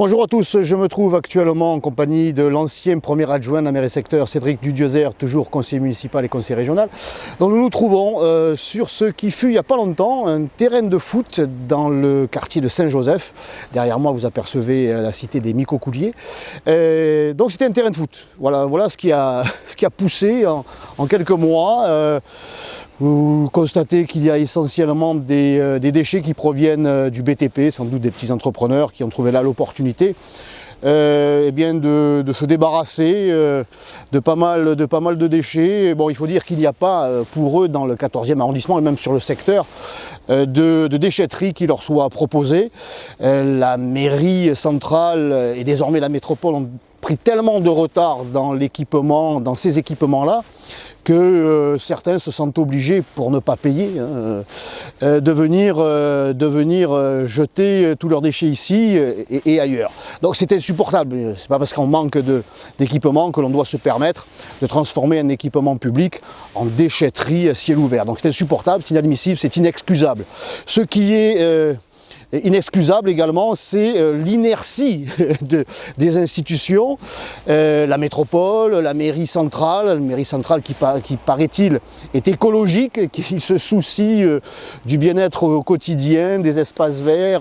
Bonjour à tous, je me trouve actuellement en compagnie de l'ancien premier adjoint de la mairie secteur, Cédric Dudiezer, toujours conseiller municipal et conseiller régional. Donc nous nous trouvons sur ce qui fut il n'y a pas longtemps un terrain de foot dans le quartier de Saint-Joseph. Derrière moi vous apercevez la cité des Micocouliers. Donc c'était un terrain de foot. Voilà ce qui a poussé en quelques mois. Vous constatez qu'il y a essentiellement des déchets qui proviennent du BTP, sans doute des petits entrepreneurs qui ont trouvé là l'opportunité de se débarrasser de pas mal de déchets. Bon, il faut dire qu'il n'y a pas pour eux dans le 14e arrondissement et même sur le secteur de déchetterie qui leur soit proposée. La mairie centrale et désormais la métropole ont pris tellement de retard dans l'équipement, dans ces équipements-là, que certains se sentent obligés, pour ne pas payer, de venir jeter tous leurs déchets ici et ailleurs. Donc c'est insupportable. C'est pas parce qu'on manque d'équipement que l'on doit se permettre de transformer un équipement public en déchetterie à ciel ouvert. Donc c'est insupportable, c'est inadmissible, c'est inexcusable. Ce qui est inexcusable également, c'est l'inertie des institutions, la métropole, la mairie centrale qui paraît-il est écologique, qui se soucie du bien-être au quotidien, des espaces verts.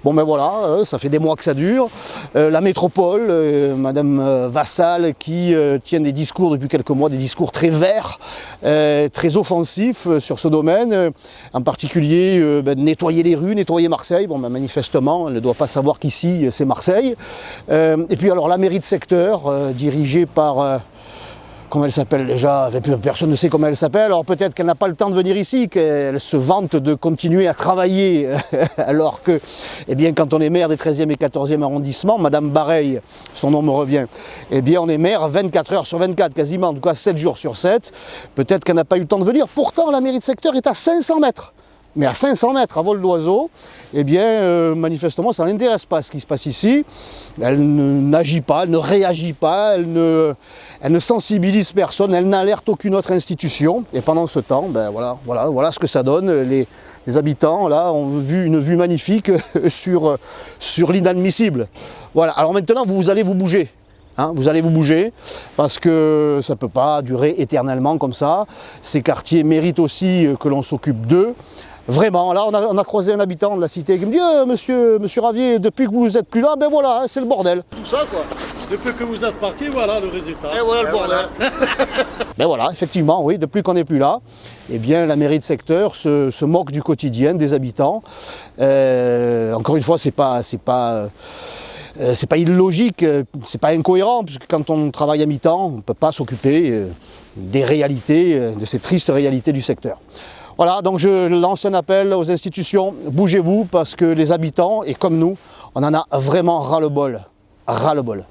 Bon ben voilà, ça fait des mois que ça dure. La métropole, Madame Vassal, qui tient des discours depuis quelques mois, des discours très verts, très offensifs sur ce domaine, en particulier nettoyer les rues, nettoyer Marseille. Bon, ben, manifestement, elle ne doit pas savoir qu'ici, c'est Marseille. Et puis alors la mairie de secteur, dirigée par... comment elle s'appelle déjà? Personne ne sait comment elle s'appelle. Alors peut-être qu'elle n'a pas le temps de venir ici, qu'elle se vante de continuer à travailler, alors que, eh bien, quand on est maire des 13e et 14e arrondissements, Madame Bareil, son nom me revient, eh bien, on est maire 24 heures sur 24, quasiment, en tout cas 7 jours sur 7. Peut-être qu'elle n'a pas eu le temps de venir. Pourtant, la mairie de secteur est à 500 mètres. Mais à 500 mètres, à vol d'oiseau, eh bien, manifestement, ça n'intéresse pas ce qui se passe ici. Elle n'agit pas, elle ne réagit pas, elle ne sensibilise personne, elle n'alerte aucune autre institution. Et pendant ce temps, ben voilà ce que ça donne. Les habitants, là, ont vu une vue magnifique sur l'inadmissible. Voilà, alors maintenant, vous allez vous bouger. Vous allez vous bouger parce que ça ne peut pas durer éternellement comme ça. Ces quartiers méritent aussi que l'on s'occupe d'eux. Vraiment, là on a croisé un habitant de la cité qui me dit monsieur Ravier, depuis que vous n'êtes plus là, ben voilà, c'est le bordel. Tout ça quoi. Depuis que vous êtes parti, voilà le résultat. Et voilà le bordel. Ben voilà, effectivement, oui, depuis qu'on n'est plus là, eh bien la mairie de secteur se moque du quotidien des habitants. Encore une fois, c'est pas illogique, c'est pas incohérent, puisque quand on travaille à mi-temps, on ne peut pas s'occuper des réalités, de ces tristes réalités du secteur. Voilà, donc je lance un appel aux institutions, bougez-vous, parce que les habitants, et comme nous, on en a vraiment ras-le-bol. Ras-le-bol.